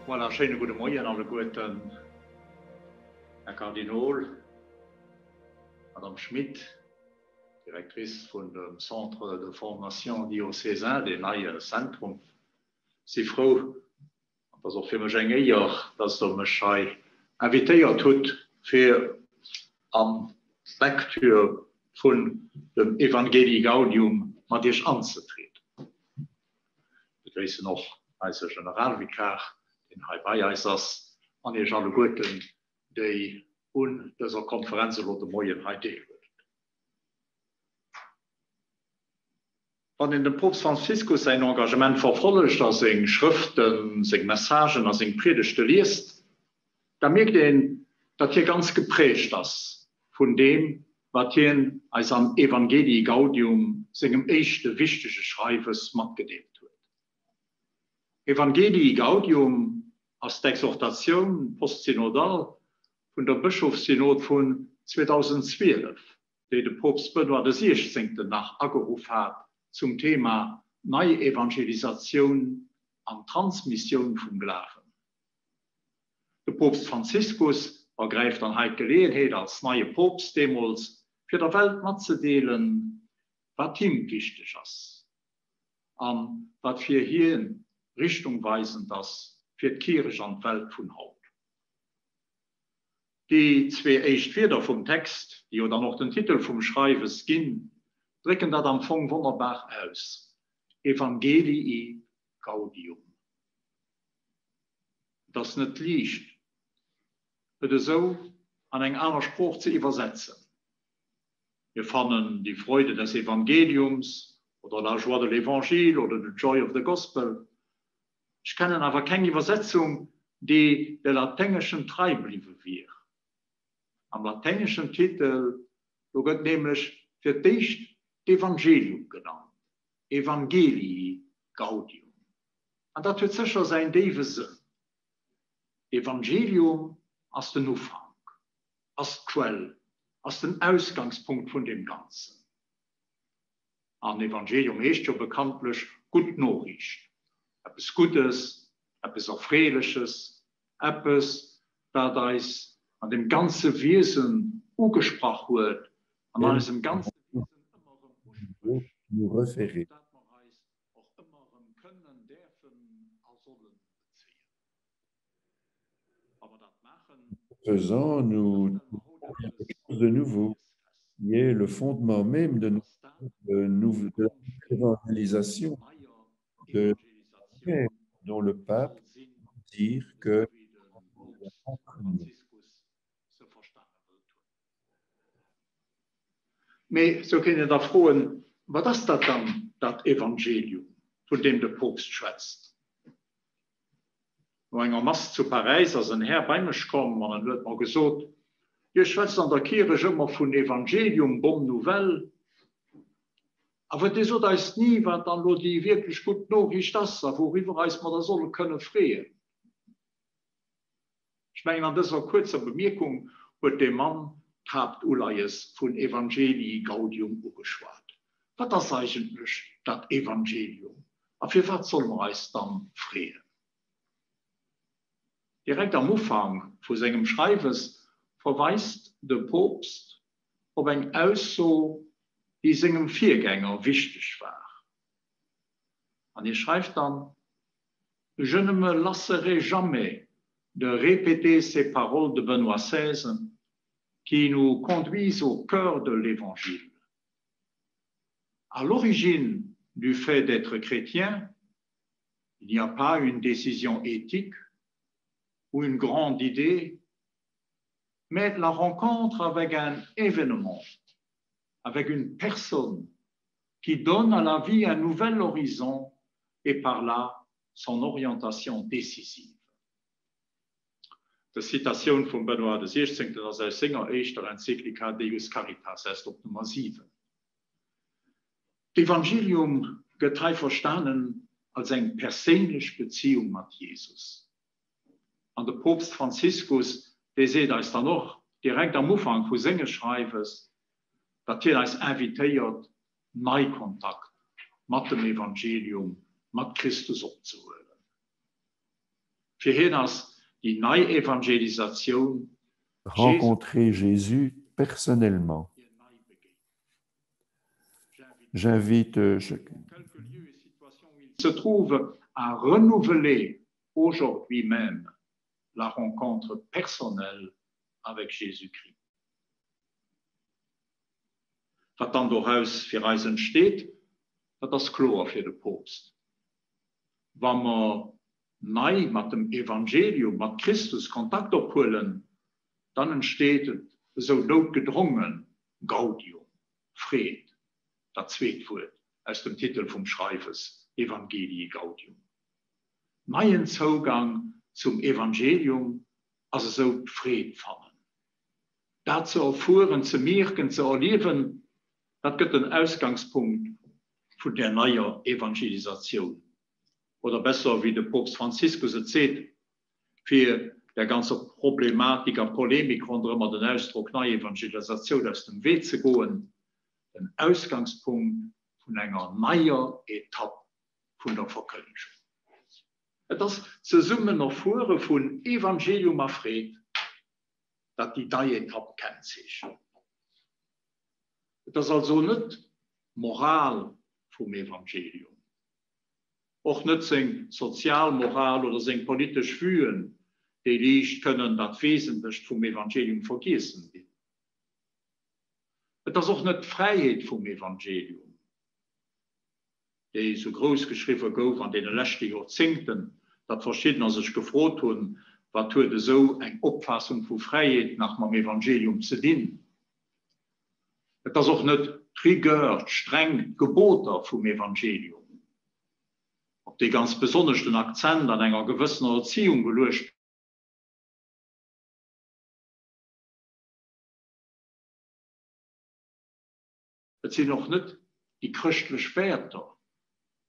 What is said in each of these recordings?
Voilà, schönen guten Morgen alle guten Herr Kardinal, Madame Schmidt, Direktrice von dem Centre de Formation Diocésain, dem neuen Zentrum. Sie froh, dass auch für mich ja, dass du mich invitiert hat für am Lektür von dem Evangelii Gaudium mit dir anzutreten. Ich weiß noch, als Generalvikar in Hawaii ist das an die alle Guten, die an dieser Konferenz oder morgen heute wird. Wenn in dem Papst Franziskus sein Engagement verfolgt, dass er Schriften, seine Messagen, seine Predigten liest, dann merkt er, dass hier ganz geprägt ist von dem, was hier als am Evangelii Gaudium seinem ersten wichtigen Schreibers mitgedeckt wird. Evangelii Gaudium als Exhortation postsynodal von der Bischofssynod von 2012, die der Papst Benedikt XVI. Nach angerufen hat zum Thema neue Evangelisation und Transmission vom Glauben. Der Papst Franziskus ergreift dann heute Gelegenheit als neuer Papst damals für die Welt mitzuteilen, was ihm wichtig ist und was für hier in Richtung weisend ist für die Kirche und die Welt von heute. Die zwei Erstwörter vom Text, die oder noch den Titel vom Schreibens gehen, drücken das am Anfang wunderbar aus. Evangelii Gaudium. Das ist nicht leicht, bitte so an eine andere Sprache zu übersetzen. Wir fanden die Freude des Evangeliums oder la joie de l'Evangile oder the joy of the Gospel. Ich kenne aber keine Übersetzung, die der lateinischen Treibliebe wäre. Am lateinischen Titel wird nämlich für dich Evangelium genannt. Evangelii Gaudium. Und das wird sicher sein Sinn. Evangelium als den Anfang, als Quell, als den Ausgangspunkt von dem Ganzen. Ein Evangelium ist ja bekanntlich gut Nachricht. Etwas Gutes, etwas Erfreuliches, etwas, das an dem ganzen Wesen angesprochen wird, an diesem ganzen Wesen immer im Ursprung, das man auch immer können, dürfen, sollen beziehen. Aber das machen, Faisant, nous quelque chose de nouveau, qui est le fondement même de l'évangélisation, dont le pape dit que Mais so können wir da fragen, was ist das dann, das Evangelium, von dem der Papst schwätzt? Wenn ich Masse zu Paris, als ein Herr bei mir kam, und dann wird mir gesagt, ihr schwätzt an der Kirche immer von Evangelium, Bonne Nouvelle. Aber das ist nie, was dann nur die wirklich gute Nachricht ist, worüber man das soll können freuen. Ich meine, an dieser kurzen Bemerkung wird der Mann Papst Ulaies von Evangelii Gaudium geschwärzt. Was ist eigentlich das Evangelium? Und für was soll man es dann freuen? Direkt am Anfang von seinem Schreibens verweist der Papst auf eine Aussage, die seinem Vorgänger wichtig war. Und er schreibt dann: Je ne me lasserai jamais de répéter ces paroles de Benoît XVI qui nous conduisent au cœur de l'Évangile. À l'origine du fait d'être chrétien, il n'y a pas une décision éthique ou une grande idée, mais la rencontre avec un événement, avec une personne qui donne à la vie un nouvel horizon et par là son orientation décisive. Die Zitation von Benedikt XVI. Das ist seiner ersten Enzyklika Deus Caritas, erst auf Nummer 7. Das Evangelium wird verstanden als eine persönliche Beziehung mit Jesus. Und der Papst Franziskus, der sieht das dann noch direkt am Anfang von seines Schreibens, dass er uns invitiert, neuen Kontakt mit dem Evangelium, mit Christus aufzuholen. Für ihn als die Neuevangelisation rencontrer Jésus personnellement. J'invite chacun. Se trouve à renouveler aujourd'hui même la rencontre personnelle avec Jésus-Christ. Was dann daraus für uns entsteht, das ist klar für den Papst. Wenn wir neu mit dem Evangelium, mit Christus Kontakt aufholen, dann entsteht so notgedrungen Gaudium, Fried, das zweite Wort aus dem Titel vom Schreibers, Evangelii Gaudium. Neuen Zugang zum Evangelium, also so Fried fangen. Dazu erfuhren, zu merken, zu erleben, das gibt ein Ausgangspunkt von der neuen Evangelisation. Oder besser, wie der Papst Franziskus erzählt, für der ganze Problematik und Polemik rund um den Ausdruck neue Evangelisation aus dem Weg zu gehen, ein Ausgangspunkt von einer neuen Etappe von der Verkündigung. Das zusammen noch vor von Evangelium auf Fried, dass die neue Etappe kennt sich. Das ist also nicht Moral vom Evangelium. Auch nicht sein Sozialmoral oder sein politisch Fühlen, die nicht können das Wesentliche vom Evangelium vergessen. Das ist auch nicht Freiheit vom Evangelium, die so groß geschrieben wird an den letzten Jahrzehnten, dass verschiedene sich gefragt haben, was tut so eine Auffassung von Freiheit nach dem Evangelium zu dienen. Das ist auch nicht Rigueur, streng Gebote vom Evangelium. Ob die ganz besonders den Akzent an einer gewissen Erziehung gelöst. Das sind noch nicht die christlichen Werte,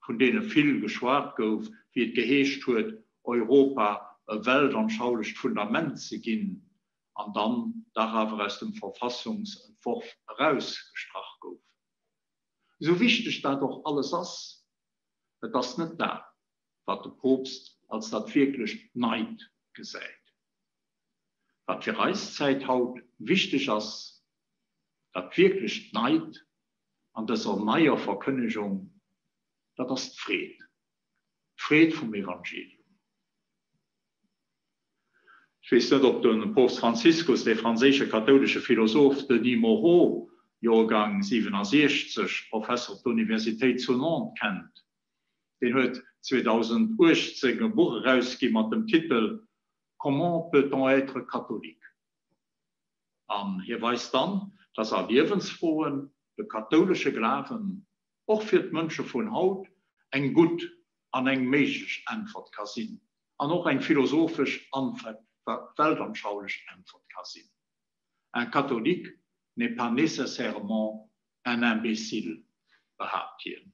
von denen viel geschwärzt wird, wie es geheischt wird, Europa ein weltanschauliches Fundament zu geben und dann darauf aus dem Verfassungsentwurf herausgestracht wird. So wichtig da doch alles ist, das ist nicht da, was der Papst als das wirklich Neid gesagt. Was für Reiszeit haut wichtig ist, das wirklich Neid an dieser neuen Verkündigung, das ist Fried. Fried vom Evangelium. Ich weiß nicht, ob der Papst Franziskus, der französische katholische Philosoph Denis Moreau, Jahrgang 67, Professor der Universität zu Nantes kennt. Den hat 2018 ein Buch herausgegeben mit dem Titel Comment peut-on être catholique? Hier weiß dann, dass lebensfrohen, der katholische Glauben auch für die Menschen von heute ein gut und ein menschliche Antwort kann sein. Und auch ein philosophisch weltanschaulich Antwort kann sein. Un catholique n'est pas nécessairement un imbécile, behauptet.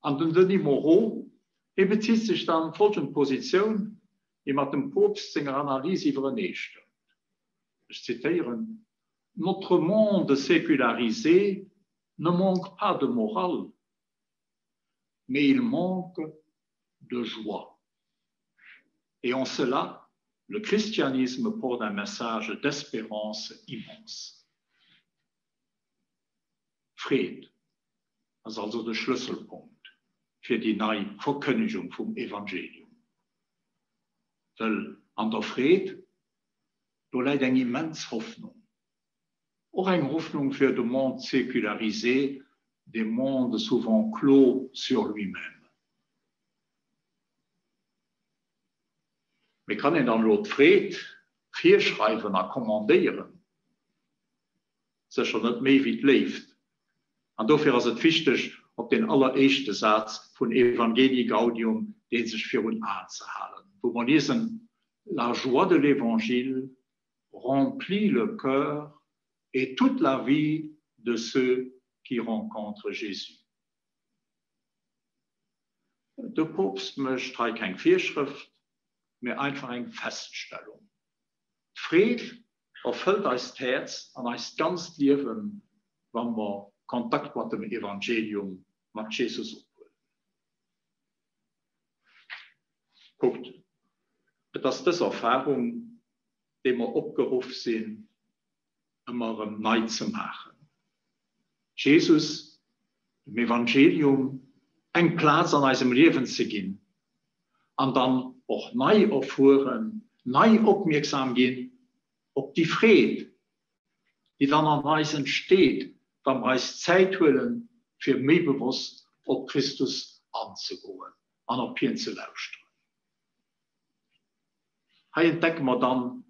An den Denis Moreau bezieht sich dann folgende Position, die mit dem Papst seine Analyse übereinstimmt. Ich zitiere: Notre monde sécularisé ne manque pas de morale, mais il manque de joie. Et en cela, le christianisme porte un message d'espérance immense. Fried ist also der Schlüsselpunkt für die neue Verkündigung vom Evangelium. Weil an der Fried, da liegt eine immense Hoffnung. Auch eine Hoffnung für den monde sécularisé, des mondes souvent clos sur lui-même. Wir können dann laut Fried vorschreiben und kommandieren. Sicher nicht mehr, wie es läuft. Und dafür ist es wichtig, auf den allerersten Satz von Evangelii Gaudium, den sich für uns anzuhalten. Wo wir lesen, la joie de l'évangile remplit le cœur et toute la vie de ceux qui rencontrent Jésus. Der Papst möchte keine Vorschrift, mehr einfach eine Feststellung. Fried erfüllt das Herz und das ganze Leben, wenn wir Kontakt mit dem Evangelium, mit Jesus aufnehmen. Guckt, dass das Erfahrung, die wir abgerufen sind, immer neu zu machen. Jesus, im Evangelium, ein Platz an unserem Leben zu gehen und dann auch neu erfahren, neu aufmerksam gehen, ob die Friede, die dann an uns entsteht, wenn wir uns Zeit holen, für mehr bewusst auf Christus anzugehen, an auf ihn zu lauschen. Hier entdecken wir dann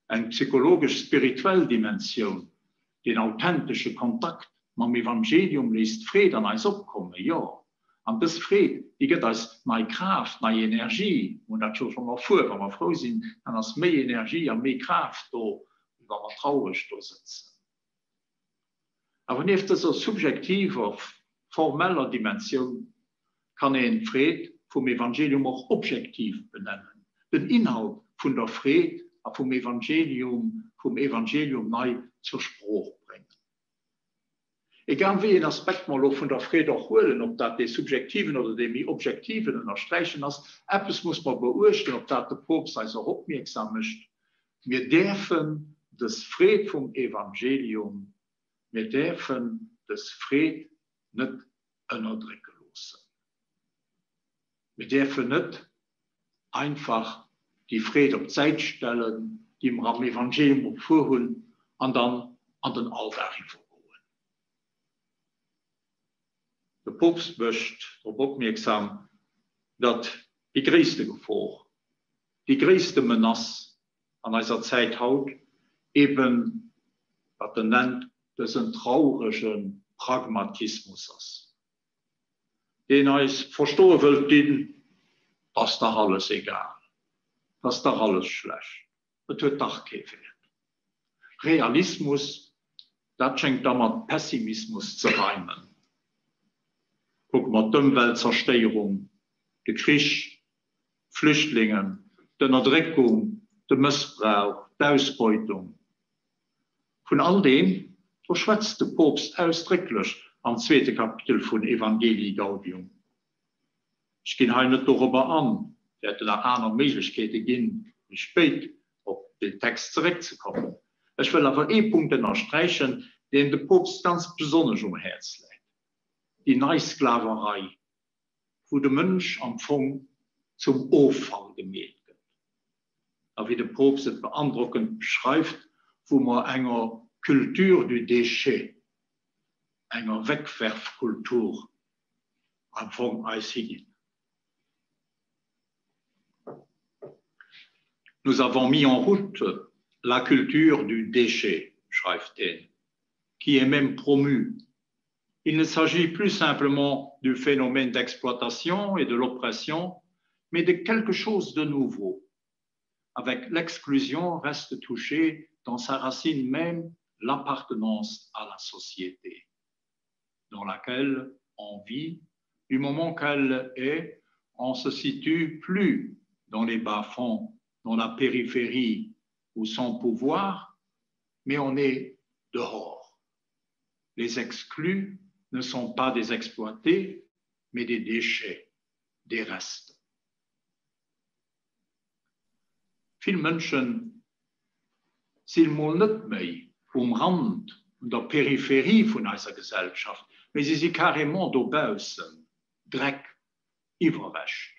eine psychologisch-spirituelle Dimension, den authentischen Kontakt mit dem Evangelium lässt Friede an uns abkommen, ja. Und das Friede, die gibt uns neue Kraft, neue Energie. Und das schon mal vor, wenn wir froh sind, dann ist mehr Energie und mehr Kraft da, wenn wir traurig da sitzen. Aber neben dieser subjektiven, formeller Dimension kann ein Friede vom Evangelium auch objektiv benennen. Den Inhalt von der Friede vom Evangelium neu zur Sprache bringen. Egal wie ein Aspekt mal von der Friede auch holen, ob das die subjektiven oder die objektiven unterstreichen ist, etwas muss man beurteilen, ob das der Papst also aufmerksam ist. Wir dürfen das Friede vom Evangelium, wir dürfen das Friede nicht unterdrücken lassen. Wir dürfen nicht einfach die Friede auf Zeit stellen, die im Evangelium vorholen und dann an den Alltag vorgehen. Der Papst möchte darauf aufmerksam, dass die größte Gefahr, die größte Menace an dieser Zeit haut, eben, was er nennt, diesen traurigen Pragmatismus ist. Den uns verstehen will, dass da alles egal, dass da alles schlecht, das wird doch kein Wert. Realismus, das schenkt damit Pessimismus zu reimen. Guck mal, die Umweltzerstörung, der Krieg, Flüchtlinge, die Unterdrückung, der Missbrauch, die Ausbeutung. Von all dem schwätzt der Papst ausdrücklich am 2. Kapitel von Evangelii Gaudium. Ich gehe heute nicht darüber an, wir hätten nach einer Möglichkeit gehen, spät auf den Text zurückzukommen. Ich will aber Punkte unterstreichen, den der Papst ganz besonders um Herz legt. Die Neusklaverei, wo der Mensch am Anfang zum Auffall gemäht wird. Aber wie der Papst es beeindruckend beschreibt, wo man einer Kultur du Déchet, einer Wegwerfkultur am Anfang einzieht. Nous avons mis en route la culture du déchet, schreibt-elle, qui est même promue. Il ne s'agit plus simplement du phénomène d'exploitation et de l'oppression, mais de quelque chose de nouveau. Avec l'exclusion reste touchée dans sa racine même l'appartenance à la société, dans laquelle on vit. Du moment qu'elle est, on se situe plus dans les bas-fonds, dans la périphérie ou sans pouvoir, mais on est dehors. Les exclus ne sont pas des exploités, mais des déchets, des restes. Viele Menschen sind mal nicht mehr vom Rand und der Peripherie von unserer Gesellschaft, aber sie sind carrément da draußen, Dreck, überwäscht.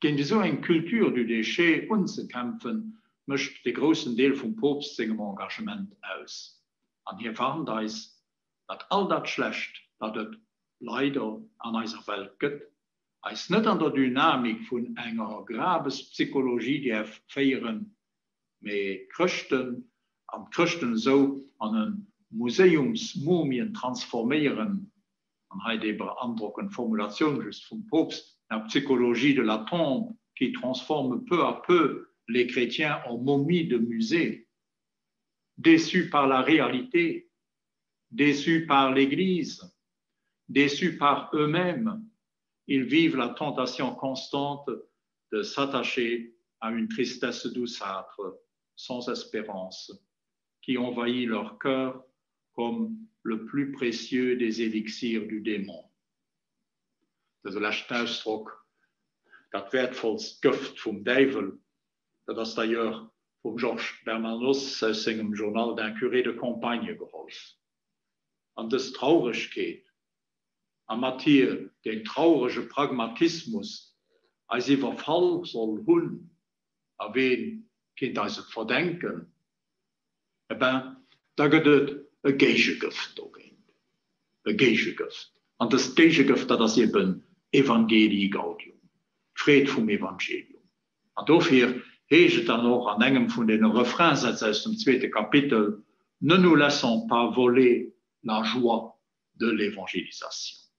Gegen so eine Kultur du Déchet umzukämpfen, möchte der großen Teil vom Papst seinem Engagement aus. Und hier warnt uns, dass all das Schlecht, das es leider an unserer Welt gibt, ist nicht an der Dynamik von einer Grabespsychologie, die feiern, mit Christen, am Christen so an ein Museumsmumien transformieren, und heute beeindruckende Formulation just vom Papst, la psychologie de la tombe qui transforme peu à peu les chrétiens en momies de musée, déçus par la réalité, déçus par l'Église, déçus par eux-mêmes, ils vivent la tentation constante de s'attacher à une tristesse douceâtre, sans espérance, qui envahit leur cœur comme le plus précieux des élixirs du démon. Das ist der letzte Ausdruck das wertvollste Gift vom Teufel. Das ist d'ailleurs vom Georges Bernanos aus seinem Journal d'un Curé de Campagne geholfen. Und das Traurigkeit, am Matthias, den traurigen Pragmatismus, als Überfall soll hun, a wen kind als het verdenken, da gibt es ein Gegengift. Ein Gegengift. Und das Gegengift, das ist eben Evangelii Gaudium. Fried vom Evangelium. Und dafür heißt dann noch an einem von den Refrainsätzen aus dem 2. Kapitel, ne nous laissons pas voler la joie de l'évangélisation.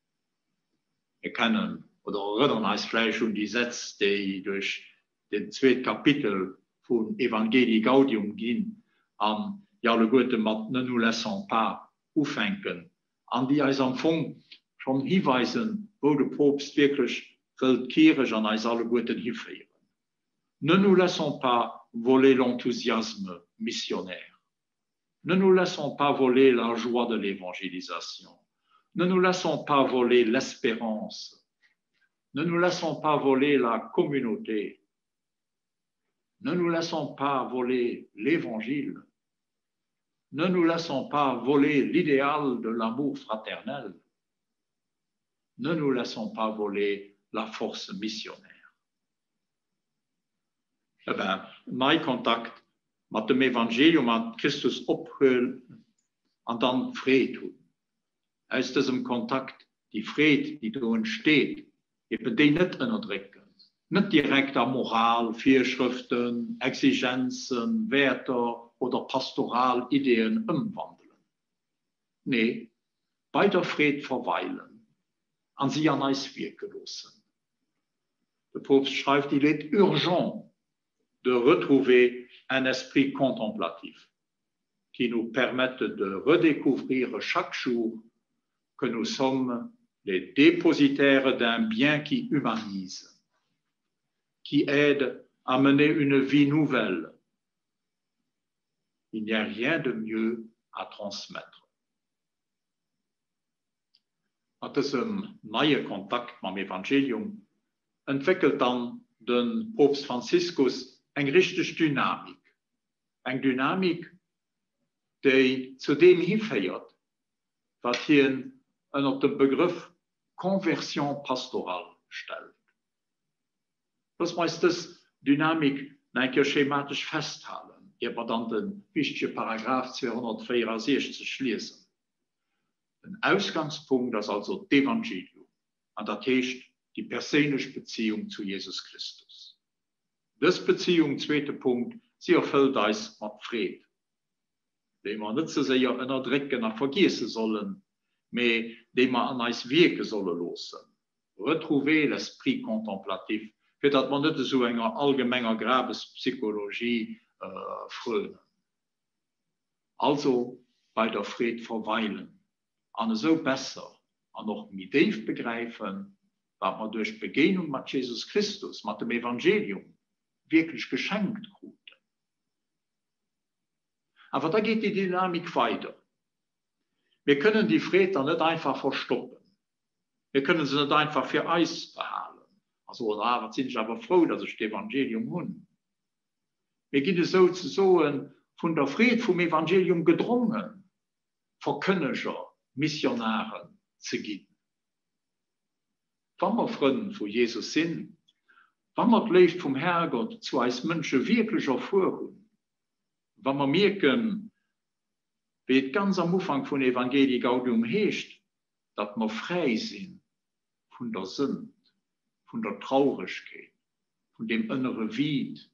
Wir kennen oder erinnern uns vielleicht schon die Sätze, die durch den 2. Kapitel von Evangelii Gaudium gehen, an ja, le gute mat ne nous laissons pas aufhängen, an die als am Fond schon hinweisen, wo der Papst wirklich weltkirch an als alle guten hinführen. Ne nous laissons pas voler l'enthousiasme missionnaire. Ne nous laissons pas voler la joie de l'évangélisation. Ne nous laissons pas voler l'espérance. Ne nous laissons pas voler la communauté. Ne nous laissons pas voler l'évangile. Ne nous laissons pas voler l'idéal de l'amour fraternel. Ne nous laissons pas voler la force missionnaire. Eh bien, mein Kontakt mit dem Evangelium hat Christus opgehört und dann Frieden tun. Aus diesem Kontakt, die Frieden, die da entsteht, eben die nicht unterdrücken. Nicht direkt an Moral, Vorschriften, Exigenzen, Werte oder Pastoralideen umwandeln. Nee, bei der Frieden verweilen, an sie an uns wirken lassen. Der Papst schreibt, il est urgent de retrouver un esprit contemplatif qui nous permette de redécouvrir chaque jour que nous sommes les dépositaires d'un bien qui humanise, qui aide à mener une vie nouvelle. Il n'y a rien de mieux à transmettre. Aus diesem neuen Kontakt mit dem Evangelium entwickelt dann den Papst Franziskus eine richtige Dynamik. Eine Dynamik, die zu dem hinführt, was hier unter dem Begriff Konversion pastoral stellt. Das heißt, das Dynamik schematisch festhalten, aber dann den wichtigen Paragraph 264 schließen. Ein Ausgangspunkt ist also das Evangelium, und das heißt die persönliche Beziehung zu Jesus Christus. Das Beziehung, zweiter Punkt, sie erfüllt uns mit Frieden, den wir nicht so sehr unterdrücken und vergessen sollen, aber den wir an uns wirken sollen lassen. Retrouver l'esprit contemplatif, für das man nicht so eine allgemeine Grabespsychologie frönen. Also bei der Frieden verweilen, und so besser und noch mit tief begreifen, was man durch Begegnung mit Jesus Christus, mit dem Evangelium, wirklich geschenkt wurde. Aber da geht die Dynamik weiter. Wir können die Frieden nicht einfach verstoppen. Wir können sie nicht einfach für Eis behalten. Also, da sind ich aber froh, dass ich das Evangelium habe. Wir gehen sozusagen von der Frieden vom Evangelium gedrungen, Verkündiger, Missionare zu gehen. Wenn wir Freunde von Jesus sind, wenn wir das Licht vom Herrgott zu uns Menschen wirklich erfahren, wenn wir merken, wie es ganz am Anfang von Evangelii Gaudium heißt, dass wir frei sind von der Sünde, von der Traurigkeit, von dem inneren Wied,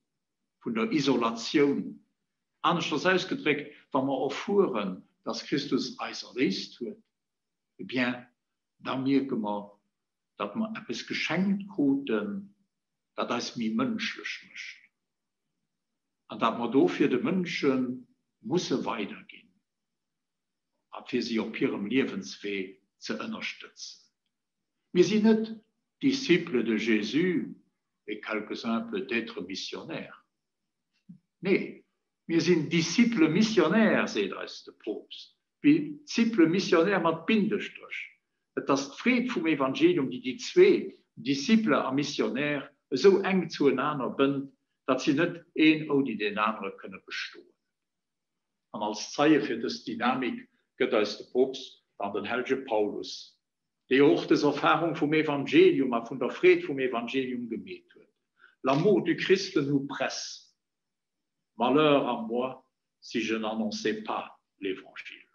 von der Isolation. Anders ausgedrückt, wenn wir erfahren, dass Christus uns erlöst hat, eh bien, dann merken wir, dass wir etwas geschenkt haben, das uns mir menschlich macht. Und dass wir dafür die Menschen müssen weitergehen, für sie auf ihrem Lebensweg zu unterstützen. Wir sind nicht Disciples de Jésus et quelques-uns peut-être missionnaires. Nee, wir sind Disciples missionnaires, sagt uns der Papst. Wie Disciples missionnaires mit Bindestrich. Das ist Fried vom Evangelium, die zwei Disciples und Missionäre so eng zueinander bin, dat sie net een oder den anderen könne bestoen. Und als Zeichen für das Dynamik geht aus der Papst an den Helge Paulus, der auch das Erfahrung vom Evangelium, von der Fried vom Evangelium gemäht wird. L'amour du Christ nous presse. Malheur à moi si je n'annonçais pas l'Évangile.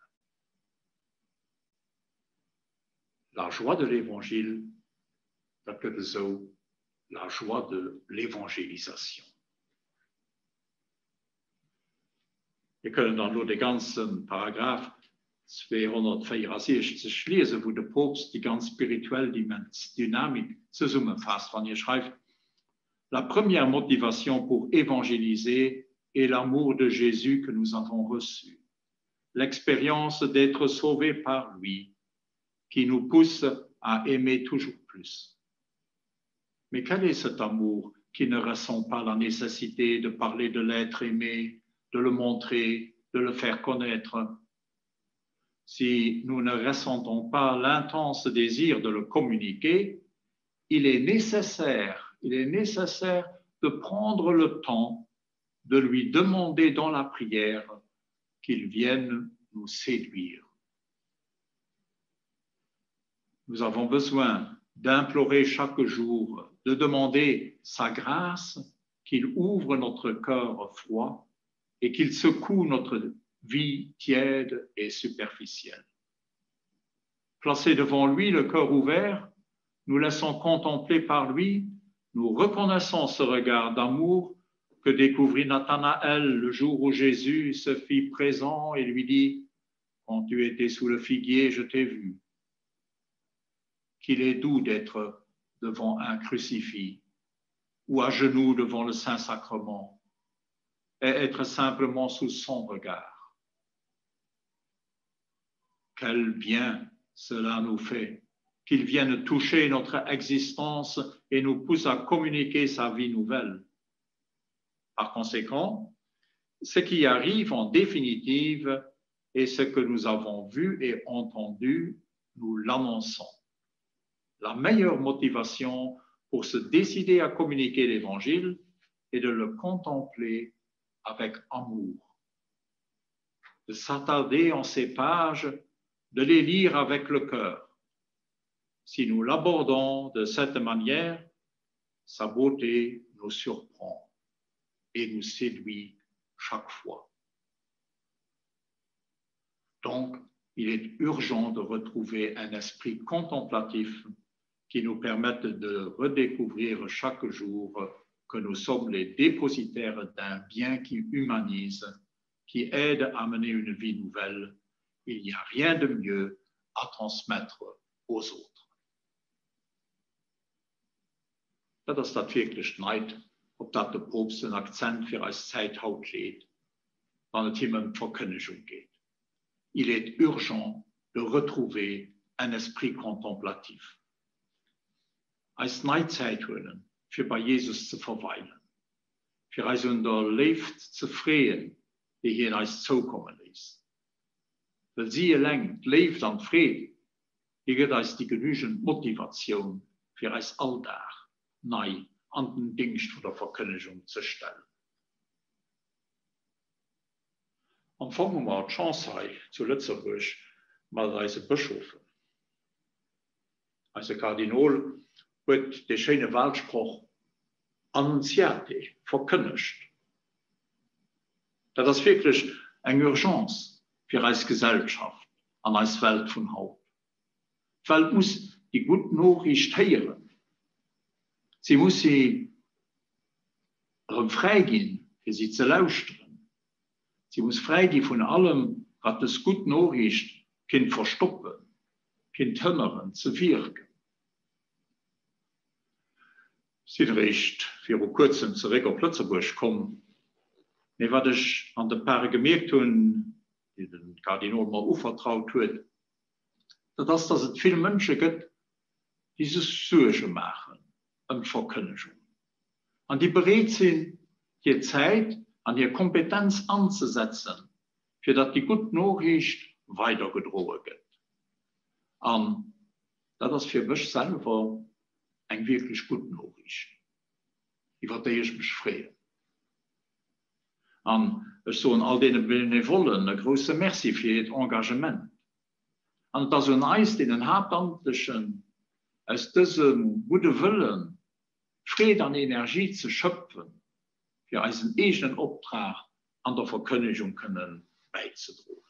La joie de l'Évangile, dat is zo la joie de l'évangélisation. Wir können dann nur den ganzen Paragraph 264 lesen, wo der Papst die ganz spirituelle Dynamik zusammenfasst, wenn ihr schreibt, la première motivation pour évangéliser est l'amour de Jésus que nous avons reçu, l'expérience d'être sauvés par lui, qui nous pousse à aimer toujours plus. Mais quel est cet amour qui ne ressent pas la nécessité de parler de l'être aimé, de le montrer, de le faire connaître? Si nous ne ressentons pas l'intense désir de le communiquer, il est nécessaire de prendre le temps de lui demander dans la prière qu'il vienne nous séduire. Nous avons besoin d'implorer chaque jour, de demander sa grâce, qu'il ouvre notre cœur froid et qu'il secoue notre vie tiède et superficielle. Placés devant lui, le cœur ouvert, nous laissons contempler par lui, nous reconnaissons ce regard d'amour que découvrit Nathanaël le jour où Jésus se fit présent et lui dit « Quand tu étais sous le figuier, je t'ai vu ». Qu'il est doux d'être devant un crucifix ou à genoux devant le Saint-Sacrement et être simplement sous son regard. Quel bien cela nous fait, qu'il vienne toucher notre existence et nous pousse à communiquer sa vie nouvelle. Par conséquent, ce qui arrive en définitive est ce que nous avons vu et entendu, nous l'annonçons. La meilleure motivation pour se décider à communiquer l'Évangile est de le contempler avec amour, de s'attarder en ces pages, de les lire avec le cœur. Si nous l'abordons de cette manière, sa beauté nous surprend et nous séduit chaque fois. Donc, il est urgent de retrouver un esprit contemplatif qui nous permette de redécouvrir chaque jour que nous sommes les dépositaires d'un bien qui humanise, qui aide à mener une vie nouvelle. Il n'y a rien de mieux à transmettre aux autres. Dat is dat wirklich neid, op dat de Papst een accent für als Zeithaut lädt, wenn es um Verkündigung geht. Il est urgent de retrouver un esprit contemplatif. Als Neidzeit holen, für bei Jesus zu verweilen, für als unser Leben zu freuen, die hier als zukommen ist. Weil sie lenkt, lebt an Frieden, die gibt als die genügend Motivation für als Alltag neu an den Dienst von der Verkündigung zu stellen. Anfangen wir die Chance zu Lützeburg mal als Bischof. Als Kardinal wird der schöne Wahlspruch Annonciate verkündigt. Das ist wirklich eine Urgenz für als Gesellschaft an als Welt von heute. Die Welt muss die gute Nachricht hören. Sie muss sie freigehen, für sie zu lauschen. Sie muss freigehen von allem, was das gute Nachricht kann verstoppen, kann hindern, zu wirken. Sie recht für kurzem zurück auf Lützeburg kommen. Mir was ich an der Paar gemerkt habe, die den Kardinal mal aufvertraut hat, dass es viele Menschen gibt, die sich Sorgen machen um Verkündigung. Und die bereit sind, die Zeit an ihre Kompetenz anzusetzen, für dass die gute Nachricht weitergedroht wird. Und das ist für mich selber eine wirklich gute Nachricht. über die ich mich freue. Und so an all denen Benevolen ein großes Merci für das Engagement. Und das ein Eis den Hauptamtlichen aus diesem guten Willen, Frieden und Energie zu schöpfen, für einen eigenen Auftrag an der Verkündigung können beizutragen.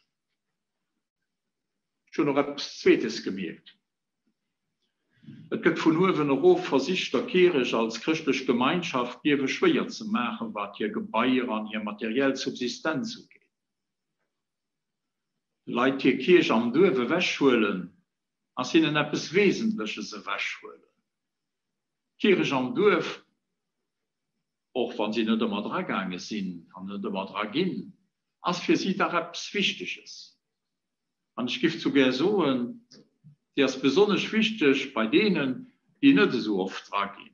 Schon noch etwas Zweites gemerkt. Es gibt von nur wenn vor sich der Kirche als christliche Gemeinschaft hier schwer zu machen, was hier Gebäude an hier materielle Subsistenz zugeht. Leute hier Kirche am Dörfe wegholen, als ihnen etwas Wesentliches wegholen. Kirche am Dorf, auch wenn sie nicht immer dran gegangen sind, und nicht immer dran gehen, als für sie da etwas Wichtiges. Und ich gebe sogar so, das ist besonders wichtig bei denen, die nicht so oft dran gehen.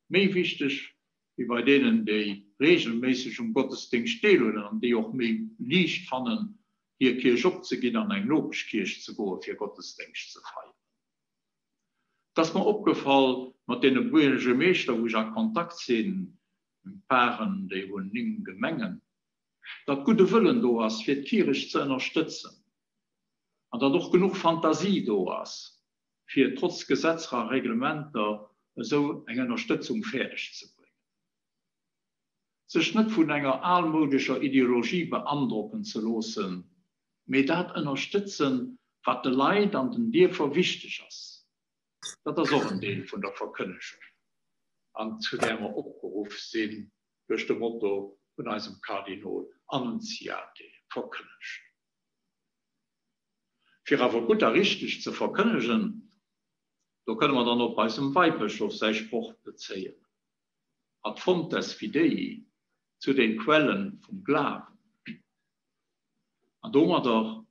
Mehr wichtig wie bei denen, die regelmäßig Gottesdienst stehen und die auch mehr Licht fanden, hier Kirche abzugehen, an eine Lobeskirche zu gehen, für Gottesdienst zu feiern. Das ist mir aufgefallen, mit den bürgerlichen Meistern, wo ich in Kontakt bin, mit Paaren, die in den Gemengen, dass gute Willen da ist, für die Kirche zu unterstützen. Und da doch genug Fantasie da ist, für trotz gesetzlicher Reglementer so eine Unterstützung fertig zu bringen. Sich nicht von einer altmodischen Ideologie beeindrucken zu lassen, mit das unterstützen, was den Leuten und den Dörfern wichtig ist. Das ist auch ein Teil von der Verkündigung. Und zu der wir aufgerufen sind, durch das Motto von unserem Kardinal Annunziate, verkündigen. Für aber gut richtig zu verkündigen, da können wir dann noch bei diesem Weihbischof seinen Spruch beziehen. Ad fontes fidei, zu den Quellen vom Glauben. Und da haben wir doch,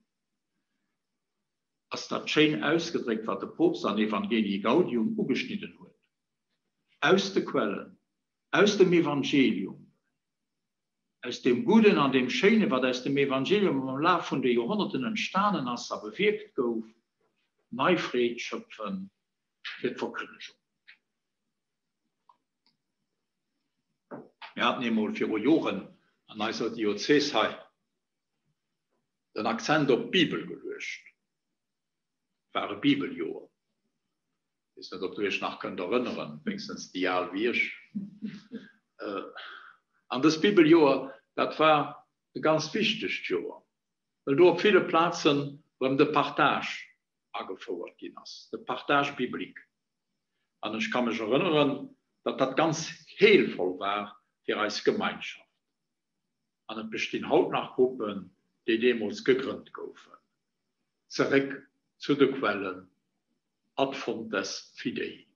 als das schön ausgedrückt, was der Papst an Evangelii Gaudium umgeschnitten hat. Aus den Quellen, aus dem Evangelium, aus dem Guten und dem Schönen, was aus dem Evangelium im Laufe von den Jahrhunderten entstanden ist, aber bewirkt wird, neu Frieden schöpfen für die Verkündigung. Wir hatten einmal vor Jahren an unserer Diözese den Akzent auf die Bibel gelöst. Das war ein Bibeljahr. Ich weiß nicht, ob du dich noch erinnern kannst, wenigstens die Jahr wie ich. An das Bibeljahr, das war ein ganz wichtiges Jahr. Weil du auf viele Plätze beim der Partage angefordert hast, der Partage Biblik. Und ich kann mich erinnern, dass das ganz hilfreich war für eine Gemeinschaft. Und es bestehen heute noch Gruppen, die damals gegründet wurden. Zurück zu den Quellen, ad fontes fidei.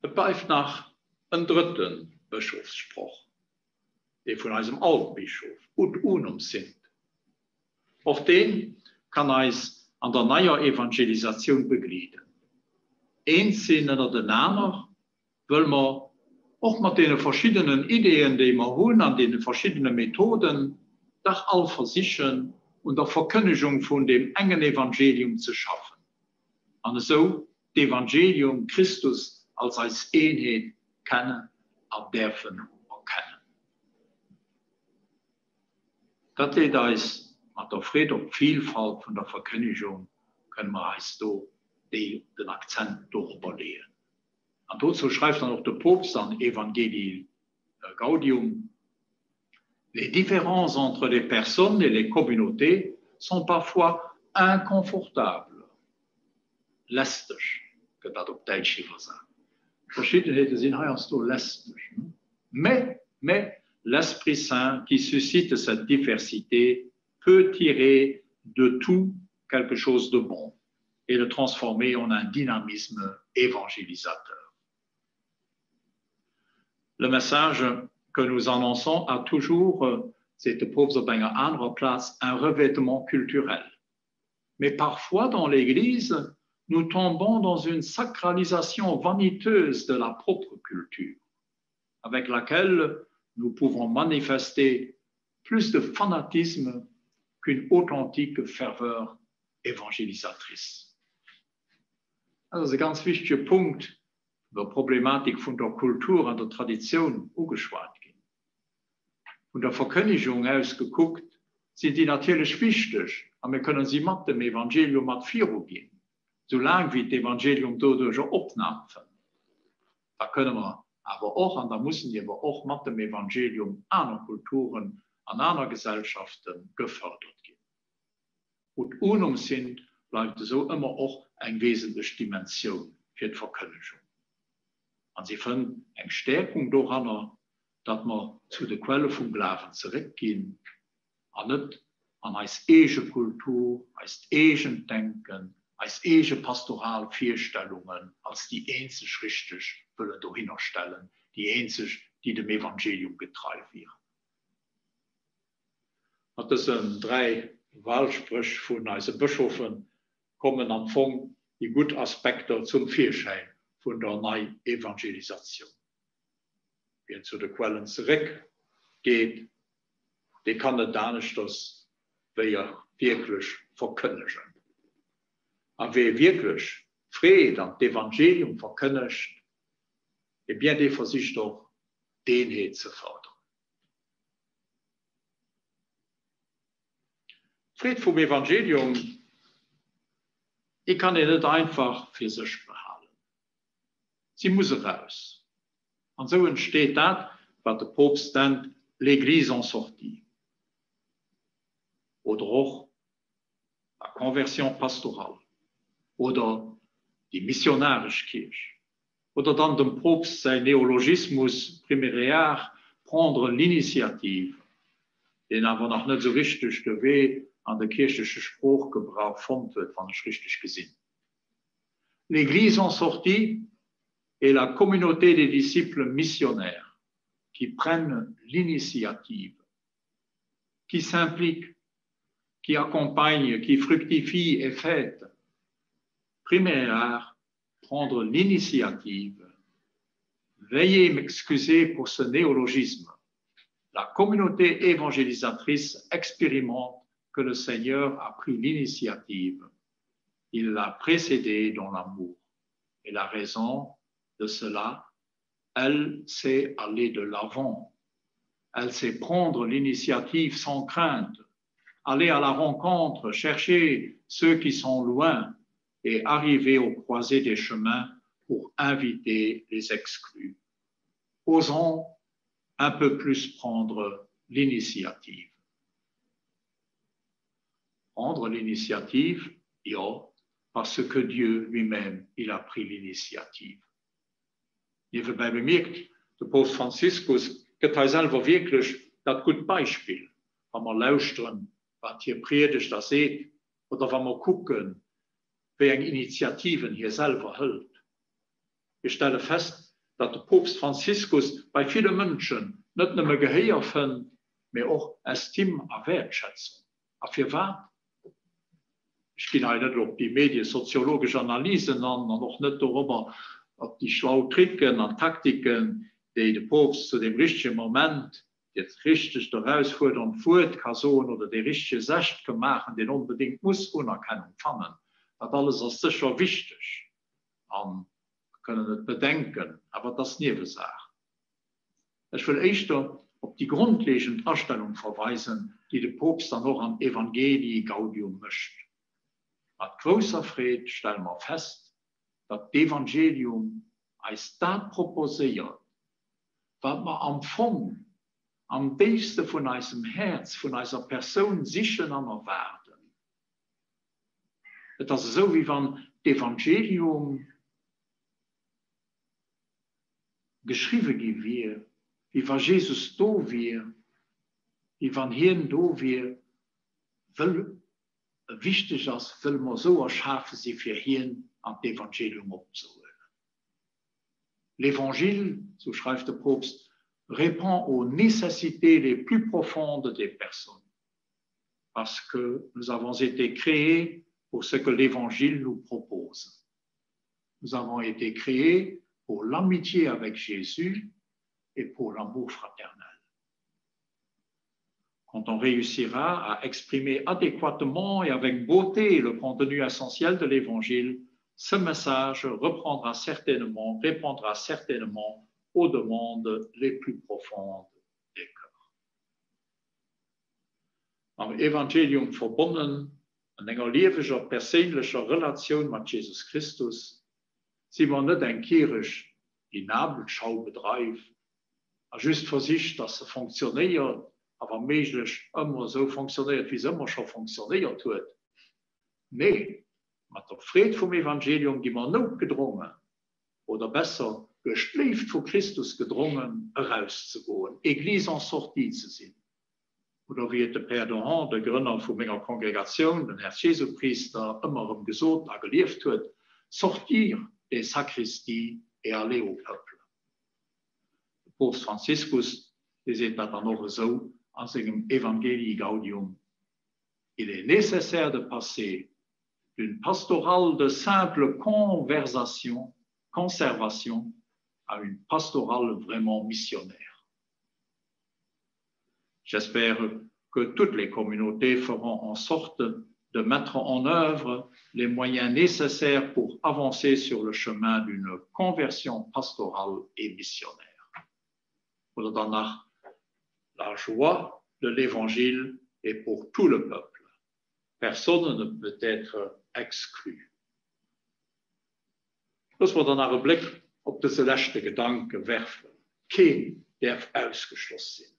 Es bleibt noch ein dritten Bischofsspruch, der von einem Altbischof und unum sind. Auch den kann es an der neuen Evangelisation begleiten. Eins sind oder den anderen, will man auch mit den verschiedenen Ideen, die wir haben, an den verschiedenen Methoden, doch all versichern und der Verkündigung von dem engen Evangelium zu schaffen. Und so das Evangelium Christus als Einheit kennen und dürfen erkennen. Das ist mit der Friede und Vielfalt von der Verkündigung, können wir also den Akzent durchüberlegen. Und dazu schreibt dann auch der Papst an Evangelii Gaudium: Les différences entre les personnes et les communautés sont parfois inconfortables. Lästig, que das auf Deutsch sagen. Verschiedenheiten sind heißt so lästig. Mais l'Esprit Saint qui suscite cette diversité peut tirer de tout quelque chose de bon et le transformer en un dynamisme évangélisateur. Le message que nous annonçons a toujours, c'est pour à une place, un revêtement culturel. Mais parfois dans l'Église, nous tombons dans une sacralisation vaniteuse de la propre culture, avec laquelle nous pouvons manifester plus de fanatisme qu'une authentique ferveur évangélisatrice. Das ist ein ganz wichtiger Punkt, über Problematik von der Kultur und der Tradition angeschaut gehen. Von der Verkündigung aus geguckt, sind die natürlich wichtig, aber wir können sie mit dem Evangelium mit Führung gehen, solange wie das Evangelium dadurch Aufnahme finden. Da können wir aber auch, und da müssen wir auch mit dem Evangelium andere Kulturen, an anderen Gesellschaften gefördert gehen. Und Unumsinn bleibt so immer auch eine wesentliche Dimension für die Verkündigung. Und sie finden eine Stärkung daran, dass wir zu der Quelle vom Glauben zurückgehen, und nicht an als eigene Kultur, als eigen Denken, als eigene pastorale Vorstellungen, als die einzig richtig wollen dahinter stellen, die einzig, die dem Evangelium getreu wären. Das sind 3 Wahlsprüche von unseren Bischöfen, kommen am Anfang die guten Aspekte zum Vorschein von der neuen Evangelisation. Wer zu den Quellen zurückgeht, der kann nicht da nicht das wirklich verkündigen. Aber wer wirklich Frieden und das Evangelium verkündigt, der versucht doch, den zu fördern. Fried vom Evangelium, ich kann ihn nicht einfach für sich behalten. Sie muss raus. Und so entsteht das, was der Papst nennt, l'Église en sortie. Oder auch la Konversion pastorale. Oder die missionarische Kirche. Oder dann dem Papst sein Neologismus primaire, prendre l'initiative, den aber noch nicht so richtig der Weg an der kirchlichen Sprachgebrauch gefunden wird, wenn ich richtig gesehen. L'Église en sortie est la communauté des disciples missionnaires qui prennent l'initiative, qui s'impliquent, qui accompagnent, qui fructifient et fêtent. Primaire, prendre l'initiative. Veuillez m'excuser pour ce néologisme. La communauté évangélisatrice expérimente que le Seigneur a pris l'initiative. Il l'a précédé dans l'amour. Et la raison de cela, elle sait aller de l'avant. Elle sait prendre l'initiative sans crainte, aller à la rencontre, chercher ceux qui sont loin et arriver au croisé des chemins pour inviter les exclus. Osons un peu plus prendre l'initiative. Prendre l'initiative, ja, parce que Dieu lui-même, il a pris l'initiative. Hier bij bemerkt, de Papst Franziskus gibt selber wirklich das gute Beispiel, wenn wir lauschen, was hier predigt, das seht, oder wenn wir gucken, wer Initiativen hier selber hält. Ich stelle fest, dass der Papst Franziskus bei vielen Menschen nicht nur Gehör findet, aber auch Estime und Wertschätzung. Aber für was? Ich gehe nicht auf die mediensoziologische Analysen an und auch nicht darüber, ob die schlauen Tricken und Taktiken, die der Papst zu dem richtigen Moment jetzt richtig herausfordern führt, kann so oder die richtige Sicht machen, den unbedingt muss Anerkennung finden. Das alles ist sicher wichtig. Wir können es bedenken, aber das ist Nebensache. Ich will echt auf die grundlegende Darstellung verweisen, die der Papst dann auch am Evangelii Gaudium mischt. Mit großer Freude stellen wir fest, dass das Evangelium als das proposiert, was wir am Fond, am besten von unserem Herz, von unserer Person sicher erwarten. Das ist so, wie wenn das Evangelium geschrieben wird, wie wenn Jesus da wäre, wie wenn Hirn da wäre, will wichtig ist, will man so erschaffen, sie für Hirn an das Evangelium abzuholen. L'Évangile, so schreibt der Papst, répond aux nécessités les plus profondes des personnes, parce que nous avons été créés pour ce que l'Évangile nous propose. Nous avons été créés pour l'amitié avec Jésus et pour l'amour fraternel. Quand on réussira à exprimer adéquatement et avec beauté le contenu essentiel de l'Évangile, ce message répondra certainement aux demandes les plus profondes des cœurs. Am Evangelium verbunden, in einer liebevoller, persönlicher Relation mit Jesus Christus, sind wir nicht ein Kirche, die Nabelschau betreibt, just für sich, dass es funktioniert, aber möglich immer so funktioniert, wie es immer schon funktioniert hat. Nein, mit der Friede vom Evangelium, die wir noch gedrungen, oder besser, geschleift von Christus gedrungen, herauszugehen, Église en sortie zu sein. Oder wie der Père Dohan, der Gründer von meiner Kongregation, den Herr Jesu-Priester, immer gesagt und gelieft hat, sortir des sacristies et aller au peuple. Der Papst Franziskus, der sieht das dann noch so, en seinem Evangelii Gaudium. Il est nécessaire de passer d'une pastorale de simple conservation à une pastorale vraiment missionnaire. J'espère que toutes les communautés feront en sorte de mettre en œuvre les moyens nécessaires pour avancer sur le chemin d'une conversion pastorale et missionnaire. Oder danach, la joie de l'Évangile est pour tout le peuple. Personne ne peut être exclu. Lassen wir danach einen Blick auf diese letzten Gedanken werfen. Kein darf ausgeschlossen sein.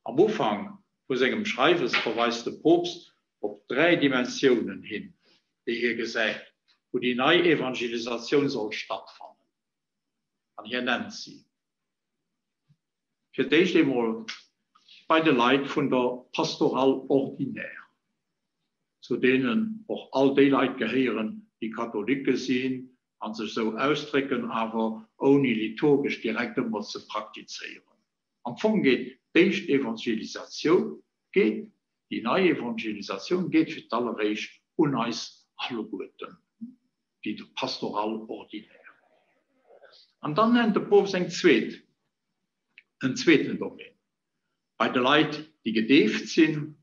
Am Anfang von seinem Schreibens verweist der Papst auf 3 Dimensionen hin, die gesagt, wo die neue Evangelisation soll stattfinden. Und hier nennt sie. Für dich einmal bei der Leute von der Pastoral ordinär, zu denen auch all die Leute gehören, die Katholiken sind und sich so ausdrücken, aber ohne liturgisch direkt immer zu praktizieren. Am Anfang geht die Evangelisation, die neue Evangelisation geht für alle Recht und uns alle Guten, die Pastoral ordinär. Und dann nennt der Papst einen zweiten Domain. Bei den Leuten, die gedämpft sind,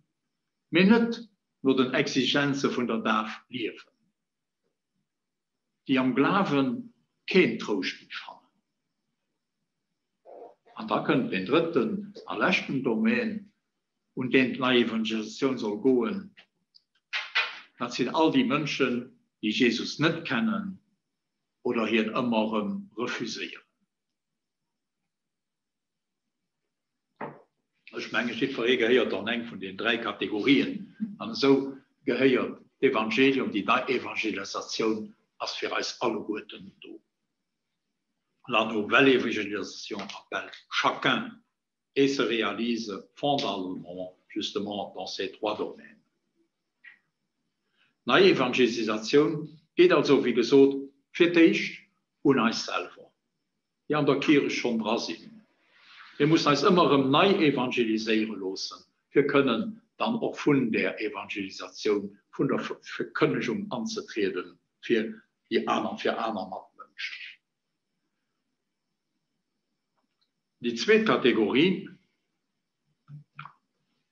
mir nicht nur den Exigenzen von der Darf liefern, die am Glauben kein Trost empfangen. Und da können den dritten, letzten Domain und den neue Evangelisation soll gehen. Das sind all die Menschen, die Jesus nicht kennen oder hier immer refusieren. Ich meine, ich gehört dann eng von den 3 Kategorien. Und so gehört Evangelium, die Evangelisation, als für uns alle Guten do. La nouvelle évangélisation appelle chacun et se réalise fondamentalement, justement, dans ces 3 domaines. Neue Evangelisation geht also, wie gesagt, für dich und uns selber, die an der Kirche schon dran sind. Wir müssen uns immer neu evangelisieren lassen. Wir können dann auch von der Evangelisation, von der Verkündigung anzutreten für andere Menschen. Die zweite Kategorie,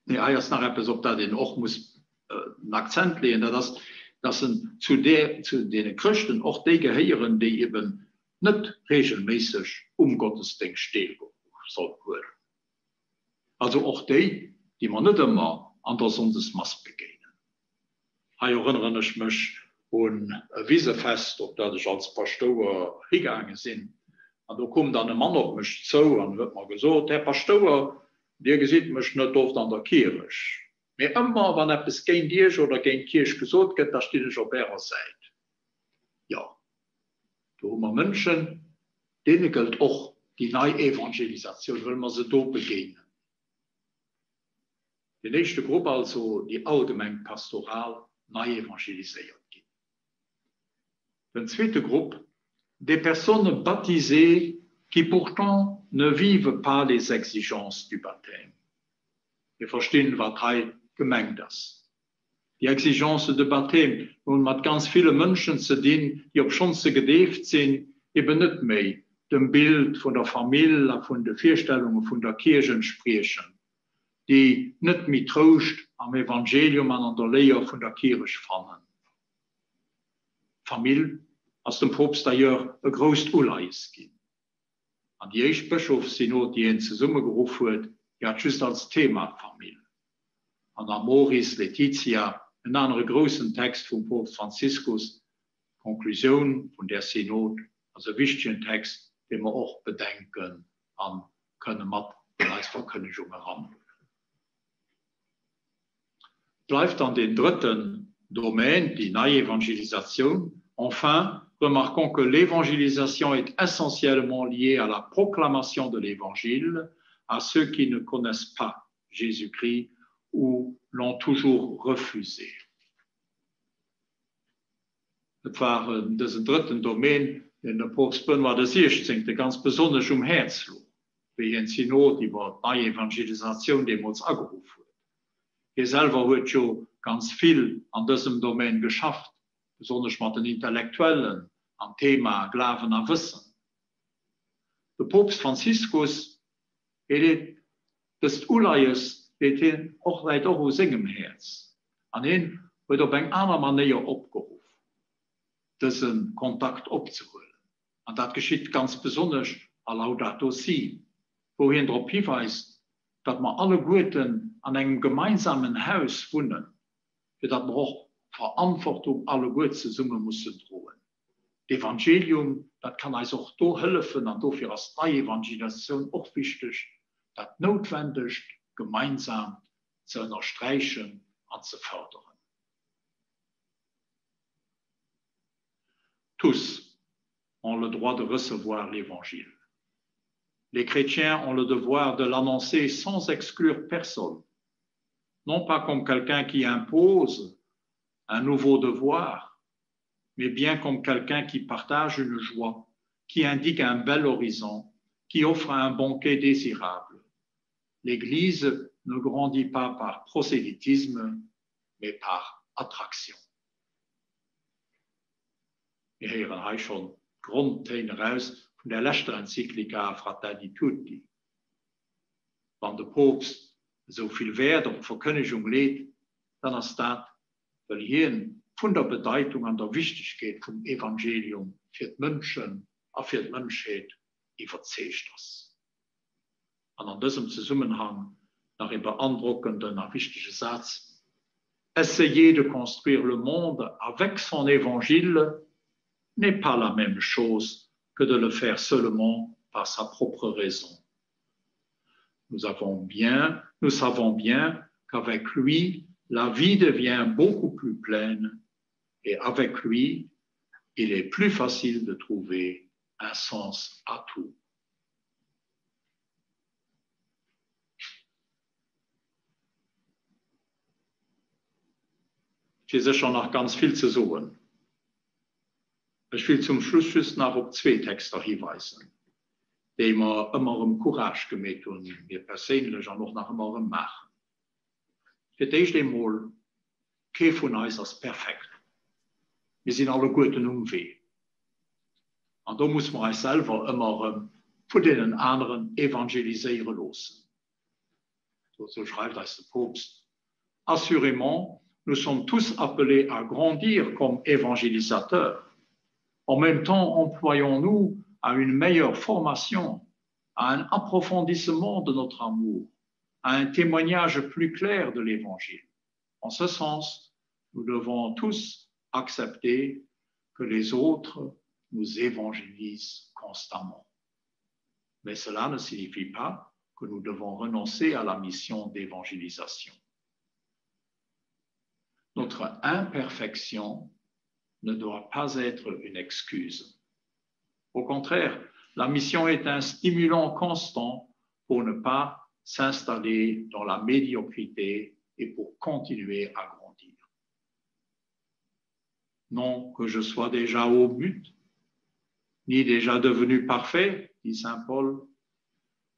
erst nach etwas, ob da den auch muss einen Akzent legen, dass sind zu den Christen auch die gehören, die eben nicht regelmäßig Gottesdienst stehen soll. Also auch die man nicht immer an der Sonntagsmesse begegnen. Ich erinnere mich an ein Wiesefest, auf das ich als Pastor hingegangen bin. Und da kommt dann ein Mann auf mich zu und wird mir gesagt, Herr Pastor, der sieht mich nicht oft an der Kirche. Mir immer, wenn etwas gegen dich oder gegen die Kirche gesagt wird, da steht ich auf ihrer Seite. Ja, da haben wir Menschen, denen gilt auch die neue Evangelisation, weil wir sie da begegnen. Die nächste Gruppe, also die allgemein pastoral, neu evangelisiert geht. Die zweite Gruppe, des personnes baptisées qui pourtant ne vivent pas les exigences du baptême. Wir verstehen, was gemeint ist. Die Exigence de Baptême, und mit ganz vielen Menschen zu dienen, die auf schon zu gedämpft sind, eben nicht mehr dem Bild von der Familie, von der Vorstellungen von der Kirche entsprechen, die nicht mit Trost am Evangelium an der Lehre von der Kirche fangen. Familie, als dem Propst d'ailleurs ein großes Uleis gibt. An die erste Bischofssynod, die ihn zusammengerufen hat, die hat just als Thema Familie. An Amoris Laetitia, ein anderer großen Text vom Papst Franziskus, Konklusion von der Synod, also ein wichtiger Text, den wir auch bedenken an können mit als Verkündigung heran. Bleibt an den dritten Domaine, die neue Evangelisation. Enfin, remarquons que l'évangélisation est essentiellement liée à la proclamation de l'évangile à ceux qui ne connaissent pas Jésus-Christ ou l'ont toujours refusé. Het war diesen dritten Domain, den der Papst Benoit XVI ganz besonders Herz schlug, wie ein Synod über die Evangelisation, die uns angerufen hat. Er selber hat schon ganz viel an diesem Domain geschafft, besonders mit den Intellektuellen, am Thema Glauben und Wissen. Der Papst Franziskus hat das Uleis, das auch leider auch aus seinem Herz. An ihn wird auf eine andere Manier aufgerufen, diesen Kontakt aufzuholen. Und das geschieht ganz besonders an Laudato Si, wohin darauf hinweist, dass wir alle Guten an einem gemeinsamen Haus wohnen, für das wir auch Verantwortung alle Guten zusammen müssen drohen. Das Evangelium, das kann uns auch da helfen, und dafür ist die Evangelisation auch wichtig, das notwendig gemeinsam zu unterstreichen und zu fördern. Tous ont le droit de recevoir l'Évangile. Les chrétiens ont le devoir de l'annoncer sans exclure personne, non pas comme quelqu'un qui impose un nouveau devoir, mais bien comme quelqu'un qui partage une joie, qui indique un bel horizon, qui offre un banquet désirable. L'Église ne grandit pas par prosélytisme, mais par attraction. Wir hören hier schon Grundthemen raus von der letzten Enzyklika Fratelli Tutti. Wenn der Papst so viel Wert auf Verkündigung legt, dann ist das, weil hier von der Bedeutung und der Wichtigkeit vom Evangelium für die Menschen und für die Menschheit überzeugt ist. Und in diesem Zusammenhang noch ein beeindruckender und wichtiger Satz: Essayer de construire le monde avec son évangile n'est pas la même chose que de le faire seulement par sa propre raison. Nous savons bien qu'avec lui, la vie devient beaucoup plus pleine et avec lui, il est plus facile de trouver un sens à tout. Es ist schon noch ganz viel zu suchen. Ich will zum Schluss noch auf zwei Texte hinweisen, die mir immer im Courage gemacht und mir persönlich auch noch immer machen. Für das einmal, kein von uns ist perfekt. Wir sind alle gut und umweg. Und da muss man uns selber immer von den anderen evangelisieren lassen. So schreibt es der Papst. Assurément, nous sommes tous appelés à grandir comme évangélisateurs. En même temps, employons-nous à une meilleure formation, à un approfondissement de notre amour, à un témoignage plus clair de l'Évangile. En ce sens, nous devons tous accepter que les autres nous évangélisent constamment. Mais cela ne signifie pas que nous devons renoncer à la mission d'évangélisation. Notre imperfection ne doit pas être une excuse. Au contraire, la mission est un stimulant constant pour ne pas s'installer dans la médiocrité et pour continuer à grandir. Non que je sois déjà au but, ni déjà devenu parfait, dit Saint Paul,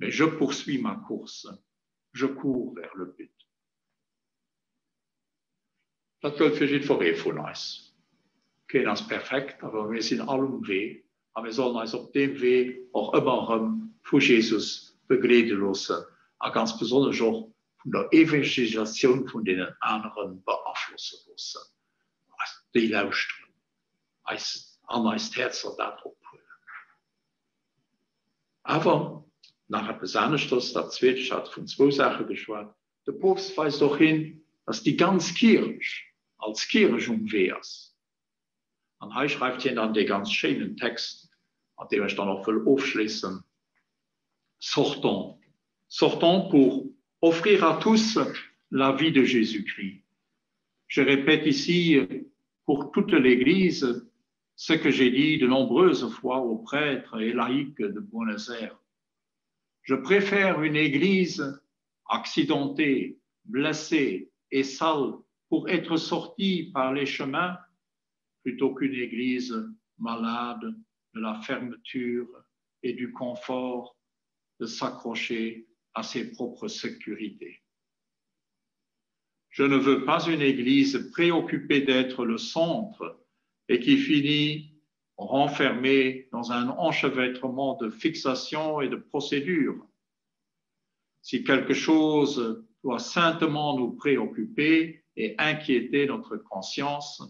mais je poursuis ma course, je cours vers le but. Dat gilt für jeden von uns. Keiner ist perfekt, aber wir sind alle im Weg. Aber wir sollen uns auf dem Weg auch immer von Jesus begleiten lassen. Und ganz besonders auch von der Evangelisation von den anderen beeinflussen lassen. Die lauschen. an het Herz dat opholen. Aber nach besonders der Zweite hat von zwei Sachen geschwärzt. Der Papst weist doch hin, dass die ganz Kirche als Kirche umwehrt. Und er schreibt hier dann den ganz schönen Text, an dem ich dann auch will aufschließen. Sortons. Sortons pour offrir à tous la vie de Jésus-Christ. Je répète ici pour toute l'Église ce que j'ai dit de nombreuses fois aux prêtres et laïcs de Buenos Aires. Je préfère une Église accidentée, blessée et sale pour être sortie par les chemins plutôt qu'une Église malade de la fermeture et du confort de s'accrocher à ses propres sécurités. Je ne veux pas une Église préoccupée d'être le centre et qui finit renfermée dans un enchevêtrement de fixations et de procédures. Si quelque chose doit saintement nous préoccuper et inquiéter notre conscience,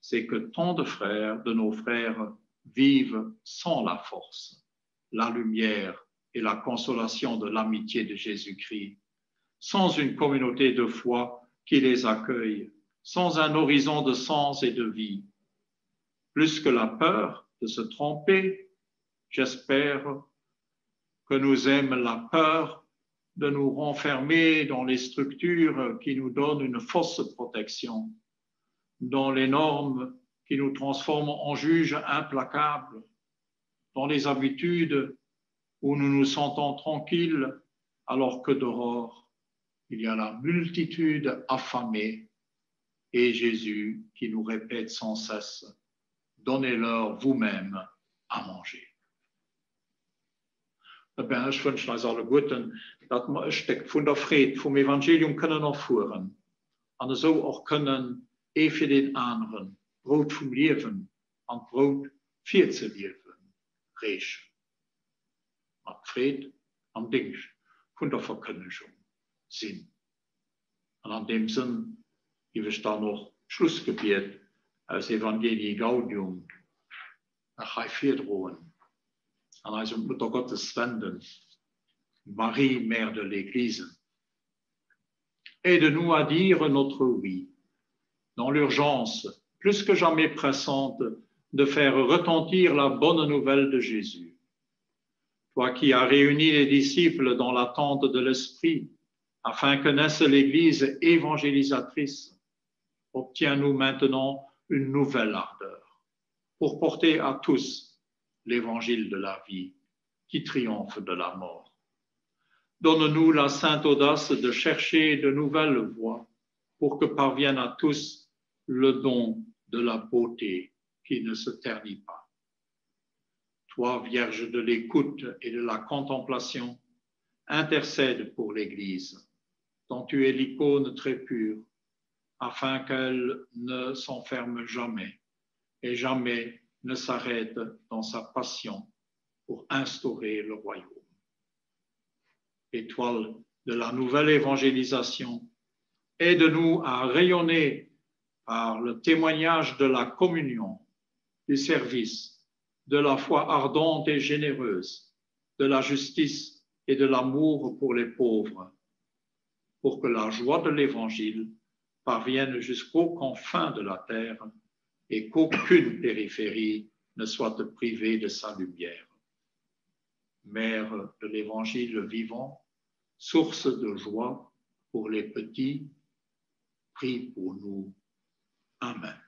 c'est que tant de nos frères vivent sans la force, la lumière et la consolation de l'amitié de Jésus-Christ, sans une communauté de foi qui les accueille, sans un horizon de sens et de vie. Plus que la peur de se tromper, j'espère que nous aime la peur de nous renfermer dans les structures qui nous donnent une fausse protection, dans les normes qui nous transforment en juges implacables, dans les habitudes où nous nous sentons tranquilles alors que dehors, il y a la multitude affamée et Jésus qui nous répète sans cesse, donnez-leur vous-même à manger. Ich wünsche uns alle Guten, dass wir ein Stück von der Friede, vom Evangelium können erfahren und so auch können, für den anderen, Brot vom Leben und Brot für zu leben, reich. Mit Friede am Ding von der Verkündigung sind. Und an dem Sinn gibt es da noch Schlussgebet aus Evangelii Gaudium nach H4 drohen. En als Mutter Gottes wenden, Marie, Mère de l'Église, aide-nous à dire notre oui, dans l'urgence plus que jamais pressante de faire retentir la bonne nouvelle de Jésus. Toi qui as réuni les disciples dans l'attente de l'Esprit, afin que naisse l'Église évangélisatrice, obtiens-nous maintenant une nouvelle ardeur pour porter à tous l'évangile de la vie qui triomphe de la mort. Donne-nous la sainte audace de chercher de nouvelles voies pour que parvienne à tous le don de la beauté qui ne se ternit pas. Toi, Vierge de l'écoute et de la contemplation, intercède pour l'Église, dont tu es l'icône très pure, afin qu'elle ne s'enferme jamais et jamais ne s'arrête dans sa passion pour instaurer le royaume. Étoile de la nouvelle évangélisation, aide-nous à rayonner par le témoignage de la communion, du service, de la foi ardente et généreuse, de la justice et de l'amour pour les pauvres, pour que la joie de l'Évangile parvienne jusqu'aux confins de la terre et qu'aucune périphérie ne soit privée de sa lumière. Mère de l'Évangile vivant, source de joie pour les petits, prie pour nous. Amen.